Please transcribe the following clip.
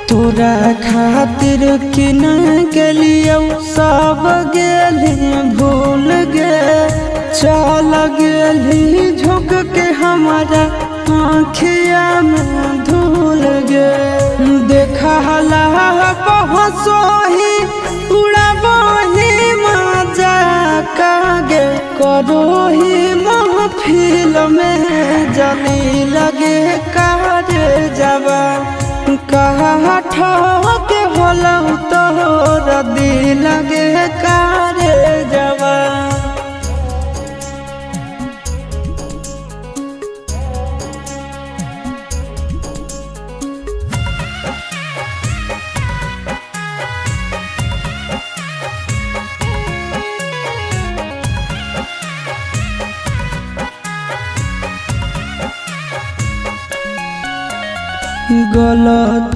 तोरा खातिर किन गेलियो सब गेली भूल गे। चल गेली झुक के हमारा आँखिया में धूल गे। देखला पहुँचोही उड़ाबही मजाक गे। करोही महफिल में जली लगे कारे जवा। कहा ठोके होलौ तोर दिल लगे कारे जवा। गलत